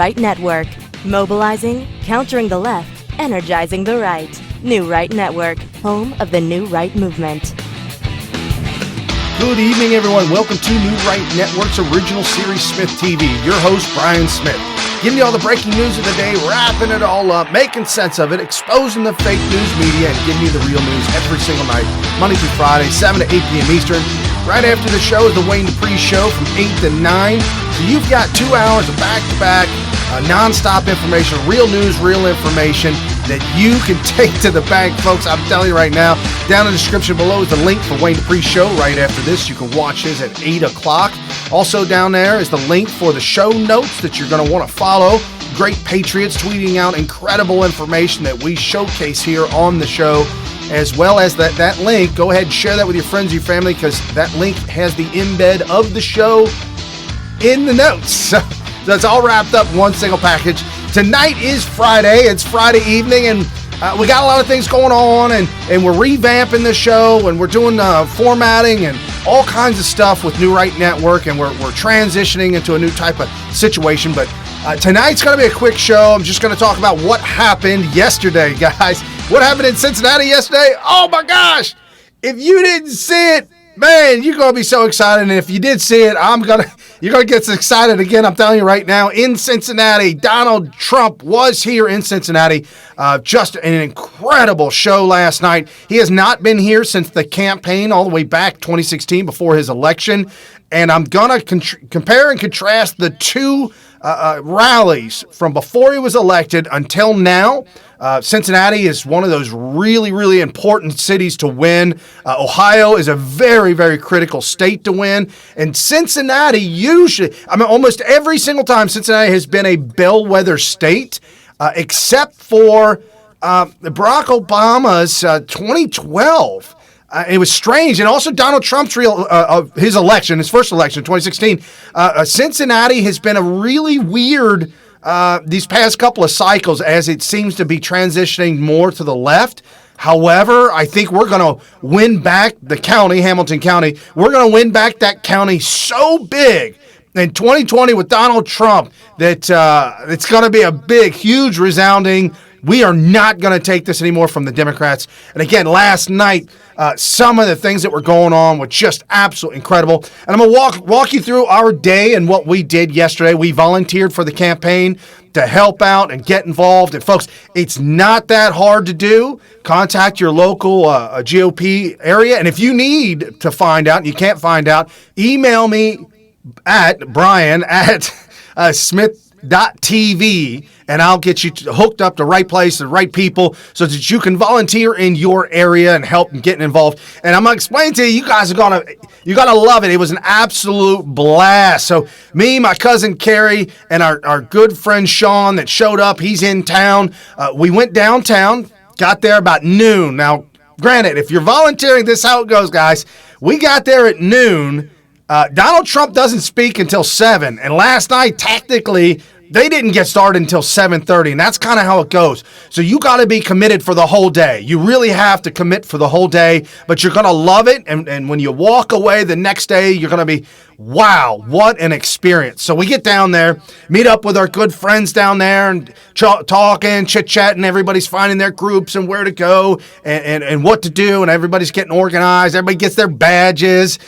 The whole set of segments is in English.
Right Network. Mobilizing, countering the left, energizing the right. New Right Network, home of the New Right movement. Good evening, everyone. Welcome to New Right Network's original series, SmythTV. Your host, Brian Smith. Giving you all the breaking news of the day, wrapping it all up, making sense of it, exposing the fake news media, and giving you the real news every single night, Monday through Friday, 7 to 8 p.m. Eastern. Right after the show is the Wayne Dupree Show from 8 to 9. So you've got 2 hours of back-to-back, non-stop information, real news, real information that you can take to the bank, folks. I'm telling you right now, down in the description below is the link for Wayne Dupree's show. Right after this, you can watch his at 8 o'clock. Also down there is the link for the show notes that you're going to want to follow. Great patriots tweeting out incredible information that we showcase here on the show, as well as that link. Go ahead and share that with your friends, your family, because that link has the embed of the show in the notes. So it's all wrapped up in one single package. Tonight is Friday. It's Friday evening, and we got a lot of things going on, and we're revamping the show, and we're doing formatting and all kinds of stuff with New Right Network, and we're transitioning into a new type of situation. But tonight's going to be a quick show. I'm just going to talk about what happened yesterday, guys. What happened in Cincinnati yesterday? Oh, my gosh. If you didn't see it, man, you're going to be so excited. And if you did see it, you're going to get excited again. I'm telling you right now, in Cincinnati, Donald Trump was here in Cincinnati. Just an incredible show last night. He has not been here since the campaign all the way back 2016 before his election. And I'm going to compare and contrast the two rallies from before he was elected until now. Cincinnati is one of those really, really important cities to win. Ohio is a very, very critical state to win. And Cincinnati usually, almost every single time, Cincinnati has been a bellwether state, except for Barack Obama's 2012. It was strange. And also Donald Trump's his election, his first election, 2016. Cincinnati has been a really weird these past couple of cycles as it seems to be transitioning more to the left. However, I think we're going to win back the county, Hamilton County. We're going to win back that county so big in 2020 with Donald Trump that it's going to be a big, huge, resounding. We are not going to take this anymore from the Democrats. And again, last night, some of the things that were going on were just absolutely incredible. And I'm going to walk you through our day and what we did yesterday. We volunteered for the campaign to help out and get involved. And folks, it's not that hard to do. Contact your local GOP area. And if you need to find out and you can't find out, email me at Brian@Smyth.TV, and I'll get you hooked up to the right place, the right people, so that you can volunteer in your area and help and getting involved. And I'm going to explain to you, you guys are going to love it. It was an absolute blast. So me, my cousin Carrie, and our good friend Sean that showed up, he's in town. We went downtown, got there about noon. Now, granted, if you're volunteering, this is how it goes, guys. We got there at noon. Donald Trump doesn't speak until 7, and last night, technically, they didn't get started until 7:30, and that's kind of how it goes. So you got to be committed for the whole day. You really have to commit for the whole day, but you're going to love it, and when you walk away the next day, you're going to be, wow, what an experience. So we get down there, meet up with our good friends down there, and talking, chit-chatting. Everybody's finding their groups and where to go and what to do, and everybody's getting organized. Everybody gets their badges,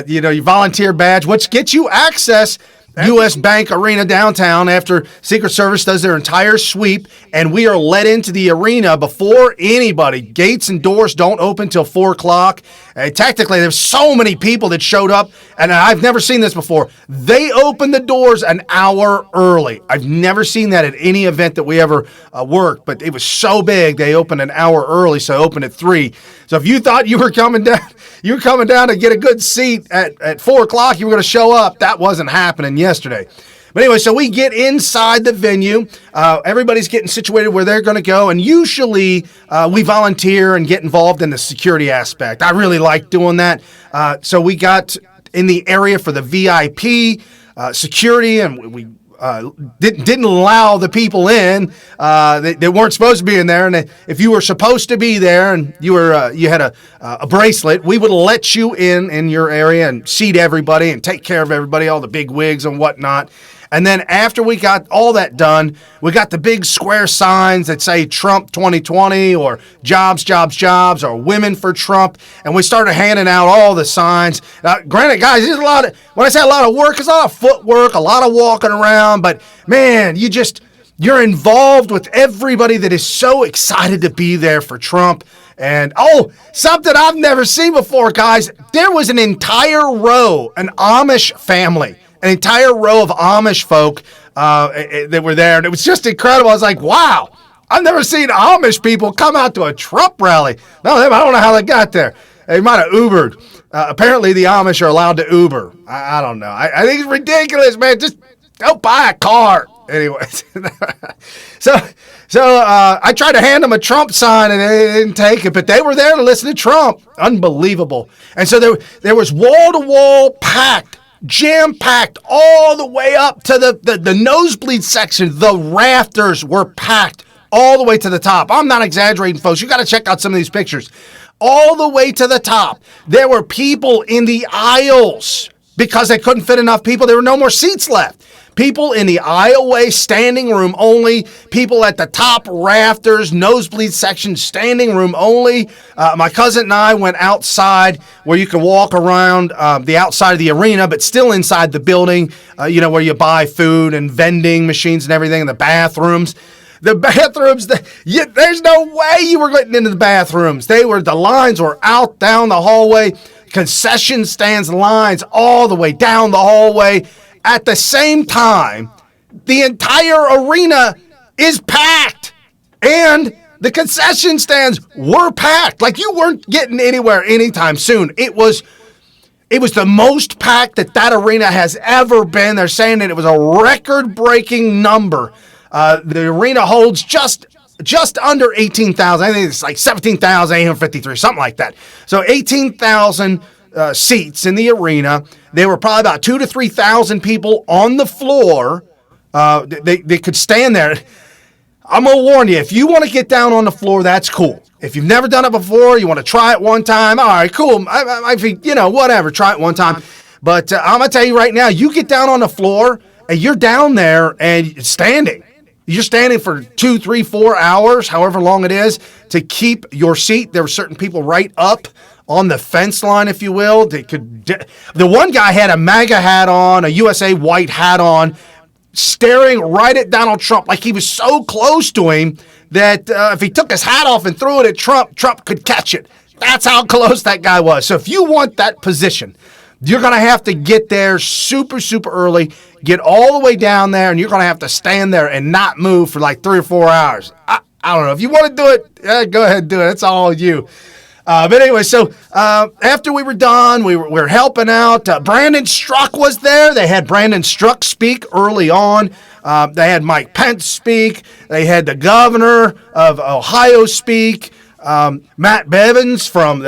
your volunteer badge, which gets you access USBankArena downtown after Secret Service does their entire sweep, and we are let into the arena before anybody. Gates and doors don't open till 4 o'clock. Technically, there's so many people that showed up, and I've never seen this before. They opened the doors an hour early. I've never seen that at any event that we ever worked, but it was so big, they opened an hour early, so I opened at 3. So if you thought you were coming down to get a good seat at 4 o'clock, you were going to show up. That wasn't happening yesterday. But anyway, so we get inside the venue. Everybody's getting situated where they're going to go. And usually we volunteer and get involved in the security aspect. I really like doing that. So we got in the area for the VIP security, and we didn't allow the people in that weren't supposed to be in there. And if you were supposed to be there and you had a bracelet, we would let you in your area and seat everybody and take care of everybody, all the big wigs and whatnot. And then after we got all that done, we got the big square signs that say Trump 2020 or jobs, jobs, jobs, or women for Trump. And we started handing out all the signs. Granted, guys, there's a lot of, when I say a lot of work, it's a lot of footwork, a lot of walking around. But man, you're involved with everybody that is so excited to be there for Trump. And, something I've never seen before, guys. There was an entire row, an Amish family, an entire row of Amish folk that were there. And it was just incredible. I was like, wow, I've never seen Amish people come out to a Trump rally. No, I don't know how they got there. They might have Ubered. Apparently, the Amish are allowed to Uber. I don't know. I think it's ridiculous, man. Just don't buy a car. Anyways, so I tried to hand them a Trump sign and they didn't take it, but they were there to listen to Trump. Unbelievable. And so there was wall-to-wall packed, jam-packed all the way up to the nosebleed section. The rafters were packed all the way to the top. I'm not exaggerating, folks. You got to check out some of these pictures. All the way to the top. There were people in the aisles because they couldn't fit enough people. There were no more seats left. People in the aisleway, standing room only. People at the top rafters, nosebleed section, standing room only. My cousin and I went outside where you can walk around the outside of the arena, but still inside the building, where you buy food and vending machines and everything, and the bathrooms. The bathrooms, there's no way you were getting into the bathrooms. The lines were out down the hallway, concession stands lines all the way down the hallway. At the same time, the entire arena is packed, and the concession stands were packed. Like, you weren't getting anywhere anytime soon. It was the most packed that arena has ever been. They're saying that it was a record-breaking number. The arena holds just under 18,000. I think it's like 17,853, something like that. So 18,000 seats in the arena. There were probably about 2,000 to 3,000 people on the floor. They could stand there. I'm going to warn you, if you want to get down on the floor, that's cool. If you've never done it before, you want to try it one time, all right, cool. I think, whatever, try it one time. But I'm going to tell you right now, you get down on the floor, and you're down there and standing. You're standing for 2, 3, 4 hours, however long it is, to keep your seat. There were certain people right up on the fence line, if you will. The one guy had a MAGA hat on, a USA white hat on, staring right at Donald Trump like he was so close to him that if he took his hat off and threw it at Trump, Trump could catch it. That's how close that guy was. So if you want that position, you're going to have to get there super, super early, get all the way down there, and you're going to have to stand there and not move for like 3 or 4 hours. I don't know. If you want to do it, go ahead and do it. It's all you. But anyway, so after we were done, we were helping out. Brandon Struck was there. They had Brandon Struck speak early on. They had Mike Pence speak. They had the governor of Ohio speak. Matt Bevins from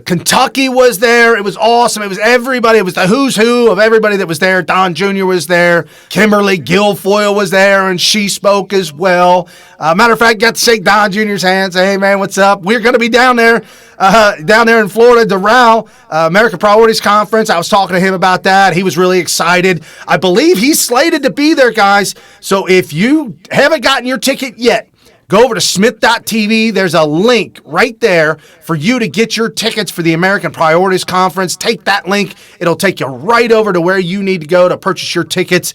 Kentucky was there. It was awesome. It was everybody. It was the who's who of everybody that was there. Don Jr. was there. Kimberly Guilfoyle was there, and she spoke as well. Matter of fact, got to shake Don Jr.'s hand, say, hey, man, what's up? We're going to be down there in Florida, Doral, American Priorities Conference. I was talking to him about that. He was really excited. I believe he's slated to be there, guys. So if you haven't gotten your ticket yet, go over to Smyth.tv. There's a link right there for you to get your tickets for the American Priorities Conference. Take that link. It'll take you right over to where you need to go to purchase your tickets.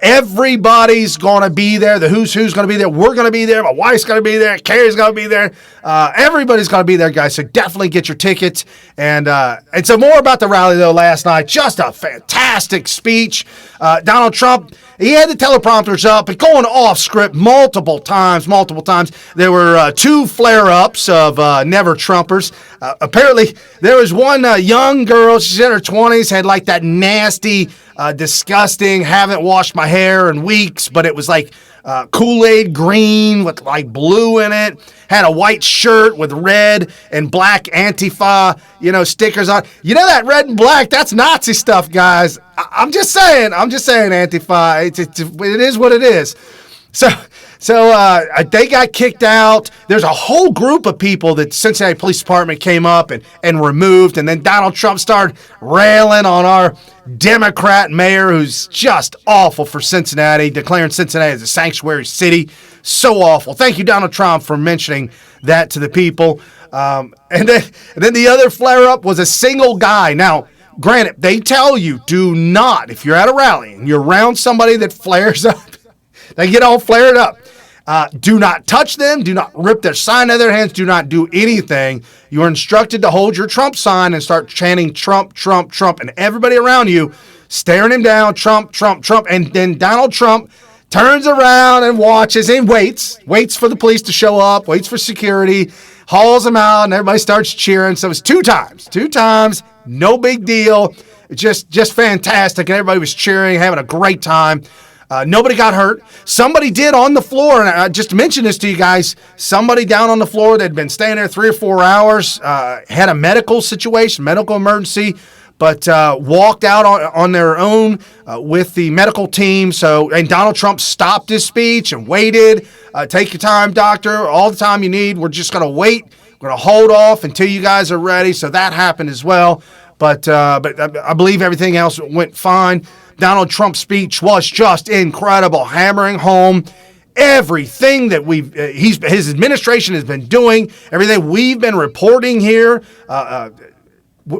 Everybody's going to be there. The who's going to be there. We're going to be there. My wife's going to be there. Carrie's going to be there. Everybody's going to be there, guys. So definitely get your tickets. And so more about the rally, though, last night. Just a fantastic speech. Donald Trump, he had the teleprompters up and going off script multiple times. There were 2 flare-ups of Never Trumpers. Apparently, there was one young girl, she's in her 20s, had like that nasty, disgusting, haven't washed my hair in weeks, but it was like Kool-Aid green with like blue in it, had a white shirt with red and black Antifa, stickers on. That red and black, that's Nazi stuff, guys. I'm just saying, Antifa. It is what it is. So So they got kicked out. There's a whole group of people that Cincinnati Police Department came up and removed, and then Donald Trump started railing on our Democrat mayor, who's just awful for Cincinnati, declaring Cincinnati as a sanctuary city. So awful. Thank you, Donald Trump, for mentioning that to the people. And then the other flare-up was a single guy. Now, granted, they tell you, do not, if you're at a rally and you're around somebody that flares up, they get all flared up. Do not touch them. Do not rip their sign out of their hands. Do not do anything. You are instructed to hold your Trump sign and start chanting Trump, Trump, Trump, and everybody around you staring him down, Trump, Trump, Trump. And then Donald Trump turns around and watches and waits for the police to show up, waits for security, hauls them out, and everybody starts cheering. So it's two times, no big deal. It's just fantastic, and everybody was cheering, having a great time. Nobody got hurt. Somebody did on the floor, and I just mentioned this to you guys, somebody down on the floor that had been staying there 3 or 4 hours, had a medical situation, medical emergency, but walked out on their own with the medical team. And Donald Trump stopped his speech and waited. Take your time, doctor, all the time you need. We're just going to wait. We're going to hold off until you guys are ready. So that happened as well. But I believe everything else went fine. Donald Trump's speech was just incredible, hammering home everything that his administration has been doing, everything we've been reporting here,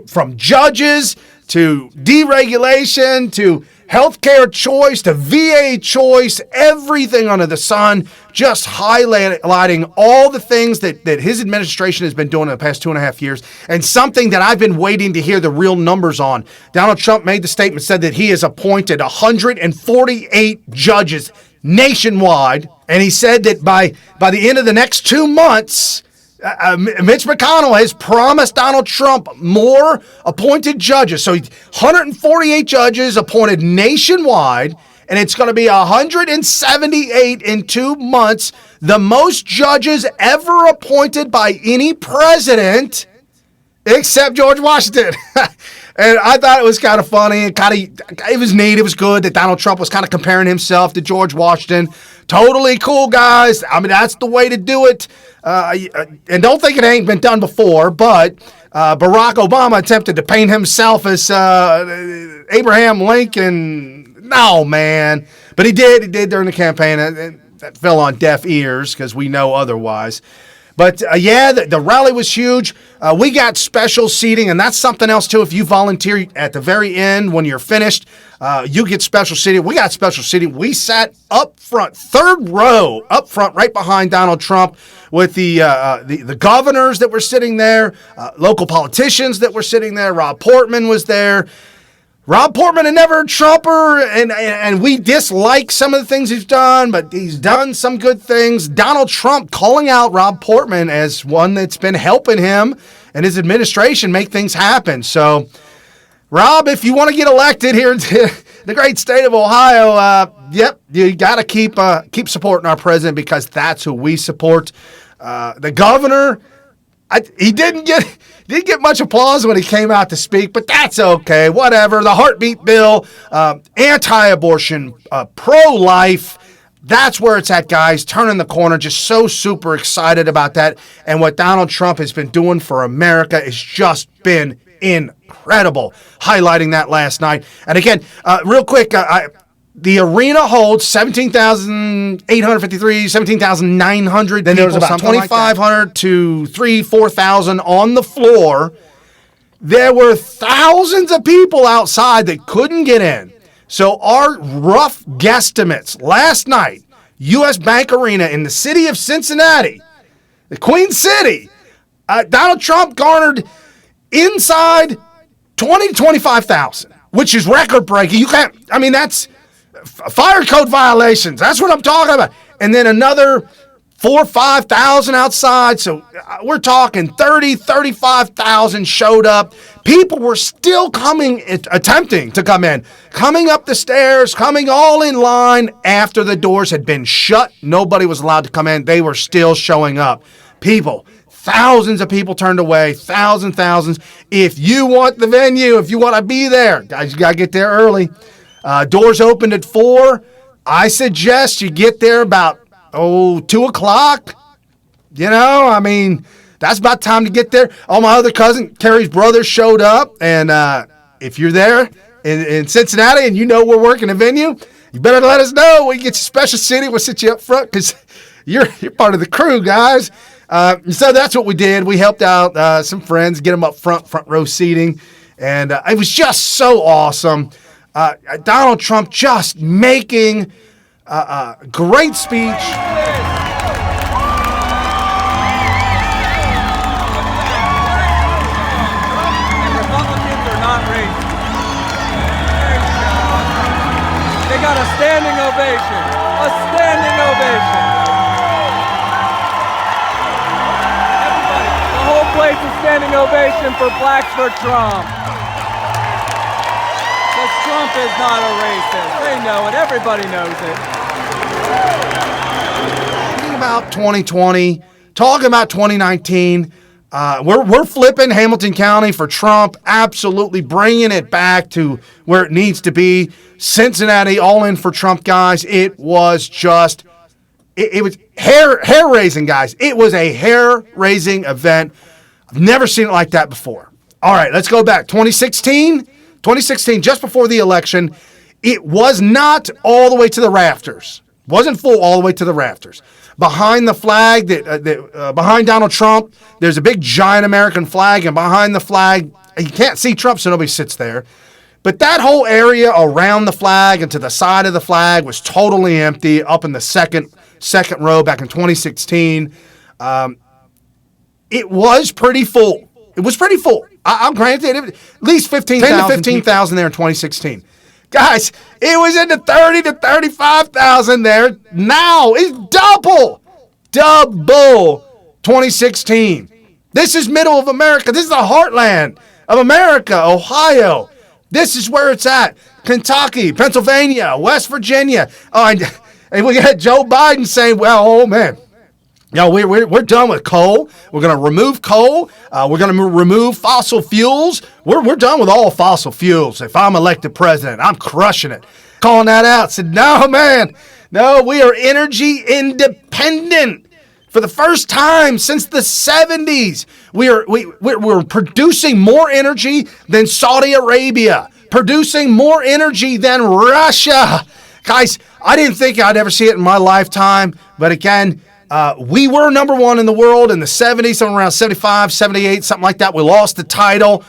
from judges to deregulation to healthcare choice to VA choice, everything under the sun, just highlighting all the things that his administration has been doing in the past 2.5 years, and something that I've been waiting to hear the real numbers on. Donald Trump made the statement, said that he has appointed 148 judges nationwide, and he said that by the end of the next 2 months, Mitch McConnell has promised Donald Trump more appointed judges. So 148 judges appointed nationwide, and it's going to be 178 in 2 months, the most judges ever appointed by any president except George Washington. And I thought it was kind of funny and it was neat. It was good that Donald Trump was kind of comparing himself to George Washington. Totally cool, guys. I mean, that's the way to do it. And don't think it ain't been done before, but Barack Obama attempted to paint himself as Abraham Lincoln. No, man. But he did during the campaign. That fell on deaf ears because we know otherwise. But the rally was huge. We got special seating, and that's something else too. If you volunteer at the very end when you're finished, you get special seating. We got special seating. We sat up front, third row, up front, right behind Donald Trump, with the governors that were sitting there, local politicians that were sitting there. Rob Portman was there. Rob Portman, a never Trumper, and we dislike some of the things he's done, but he's done some good things. Donald Trump calling out Rob Portman as one that's been helping him and his administration make things happen. So, Rob, if you want to get elected here in the great state of Ohio, you got to keep supporting our president, because that's who we support. The governor, he didn't get much applause when he came out to speak, but that's okay. Whatever. The heartbeat bill, anti-abortion, pro-life, that's where it's at, guys. Turning the corner. Just so super excited about that. And what Donald Trump has been doing for America has just been incredible. Highlighting that last night. And again, real quick, the arena holds 17,853, 17,900. Then there was about 2,500 to 4,000 on the floor. There were thousands of people outside that couldn't get in. So our rough guesstimates last night, USBankArena in the city of Cincinnati, the Queen City, Donald Trump garnered inside 20 to 25,000, which is record breaking. That's fire code violations. That's what I'm talking about. And then another 4,000 or 5,000 outside. So we're talking 30, 35,000 showed up. People were still attempting to come in, coming up the stairs, coming all in line after the doors had been shut. Nobody was allowed to come in. They were still showing up. People, thousands of people turned away, thousands. If you want the venue, if you want to be there, guys, you got to get there early. Doors opened at 4. I suggest you get there about 2 o'clock. You know, I mean, that's about time to get there. All my other cousin, Carrie's brother, showed up. And if you're there in Cincinnati and you know we're working a venue, you better let us know. We get you special seating. We'll sit you up front because you're part of the crew, guys. So that's what we did. We helped out some friends, get them up front row seating. And it was just so awesome. Donald Trump just making a great speech. They got a standing ovation. A standing ovation. Everybody, the whole place is standing ovation for Blacks for Trump. Because Trump is not a racist. They know it. Everybody knows it. Talking about 2020, talking about 2019. We're flipping Hamilton County for Trump, absolutely bringing it back to where it needs to be. Cincinnati, all in for Trump, guys. It was just, it was hair-raising, guys. It was a hair-raising event. I've never seen it like that before. All right, let's go back. 2016, just before the election, it was not all the way to the rafters. Wasn't full all the way to the rafters. Behind the flag, behind Donald Trump, there's a big giant American flag, and behind the flag, you can't see Trump, so nobody sits there. But that whole area around the flag and to the side of the flag was totally empty up in the second row back in 2016. It was pretty full. It was pretty full. I'm granted, at least 10,000 to 15,000 there in 2016. Guys, it was in the 30 to 35,000 there. Now it's double 2016. This is middle of America. This is the heartland of America, Ohio. This is where it's at. Kentucky, Pennsylvania, West Virginia. Oh, and we got Joe Biden saying, well, oh, man. No, we're done with coal. We're going to remove coal. We're going to remove fossil fuels. We're done with all fossil fuels. If I'm elected president, I'm crushing it. Calling that out. Said, no, man. No, we are energy independent. For the first time since the 70s, we're producing more energy than Saudi Arabia, producing more energy than Russia. Guys, I didn't think I'd ever see it in my lifetime, but again, we were number one in the world in the 70s, somewhere around 75, 78, something like that. We lost the title.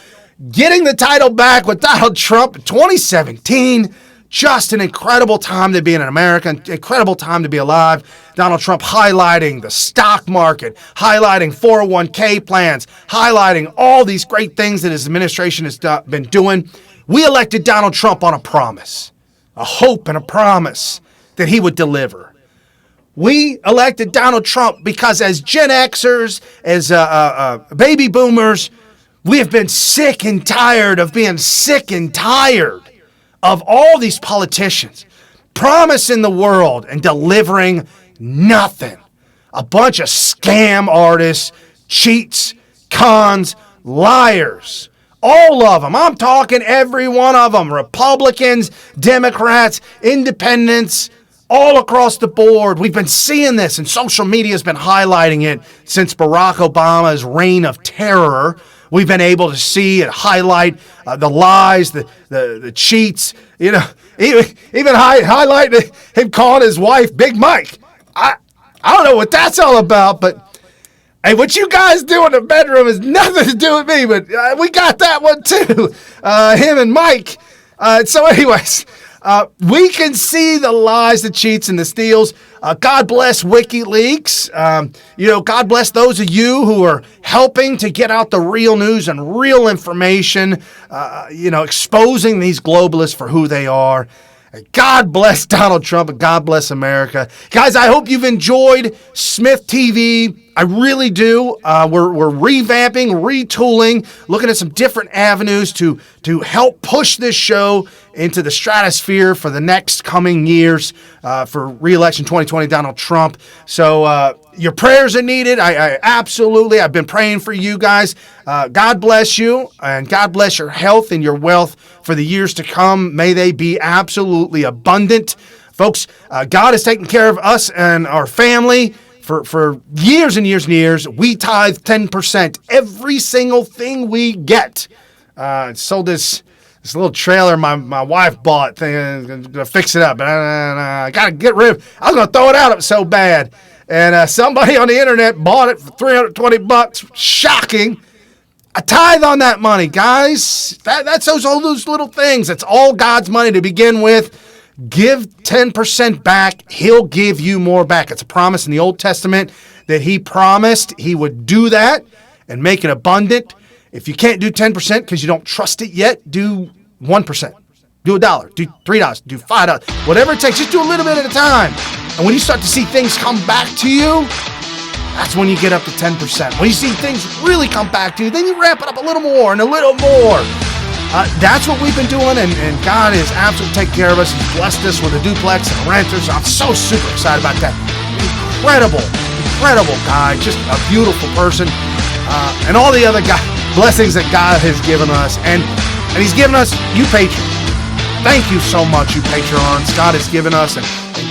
Getting the title back with Donald Trump in 2017, just an incredible time to be an American, incredible time to be alive. Donald Trump highlighting the stock market, highlighting 401k plans, highlighting all these great things that his administration has been doing. We elected Donald Trump on a promise, a hope and a promise that he would deliver. We elected Donald Trump because as Gen Xers, as baby boomers, we have been sick and tired of being sick and tired of all these politicians promising the world and delivering nothing. A bunch of scam artists, cheats, cons, liars. All of them. I'm talking every one of them. Republicans, Democrats, independents, all across the board. We've been seeing this, and social media has been highlighting it since Barack Obama's reign of terror. We've been able to see and highlight the lies, the cheats, you know, even highlight him calling his wife Big Mike. I don't know what that's all about, but hey, what you guys do in the bedroom has nothing to do with me, but we got that one too, him and Mike. So anyways, we can see the lies, the cheats, and the steals. God bless WikiLeaks. God bless those of you who are helping to get out the real news and real information, exposing these globalists for who they are. God bless Donald Trump and God bless America. Guys, I hope you've enjoyed SmythTV. I really do. We're revamping, retooling, looking at some different avenues to help push this show into the stratosphere for the next coming years for re-election 2020 Donald Trump. So your prayers are needed. I absolutely, I've been praying for you guys. God bless you, and God bless your health and your wealth for the years to come. May they be absolutely abundant. Folks, God has taken care of us and our family for years and years and years. We tithe 10%. Every single thing we get. Sold this little trailer my wife bought, thinking to fix it up. And I got to get rid of it. I was going to throw it out. It was so bad. And somebody on the internet bought it for $320. Shocking. I tithe on that money, guys. That's all those little things. It's all God's money to begin with. Give 10% back. He'll give you more back. It's a promise in the Old Testament that he promised he would do that and make it abundant. If you can't do 10% because you don't trust it yet, do 1%. Do $1, do $3, do $5, whatever it takes. Just do a little bit at a time. And when you start to see things come back to you, that's when you get up to 10%. When you see things really come back to you, then you ramp it up a little more and a little more. That's what we've been doing, and God is absolutely taking care of us. He's blessed us with a duplex and a renter, so I'm so super excited about that. Incredible guy, just a beautiful person, and all the other blessings that God has given us, and he's given us, you patrons. Thank you so much, you patrons. God has given us and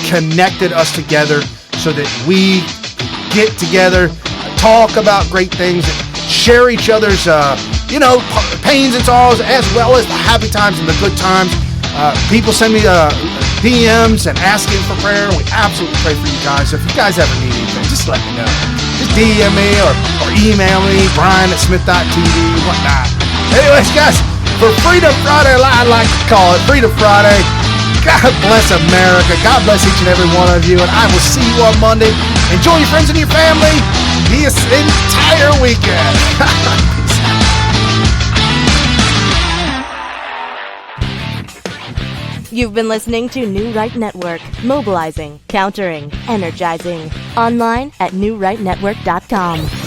connected us together so that we get together, talk about great things, share each other's pains and sorrows, as well as the happy times and the good times. People send me DMs and asking for prayer. We absolutely pray for you guys. If you guys ever need anything, just let me know. Just DM me or email me, Brian@Smyth.TV, whatnot. Anyways, guys, for Freedom Friday, I like to call it Freedom Friday. God bless America. God bless each and every one of you. And I will see you on Monday. Enjoy your friends and your family this entire weekend. Peace out. You've been listening to New Right Network, mobilizing, countering, energizing. Online at newrightnetwork.com.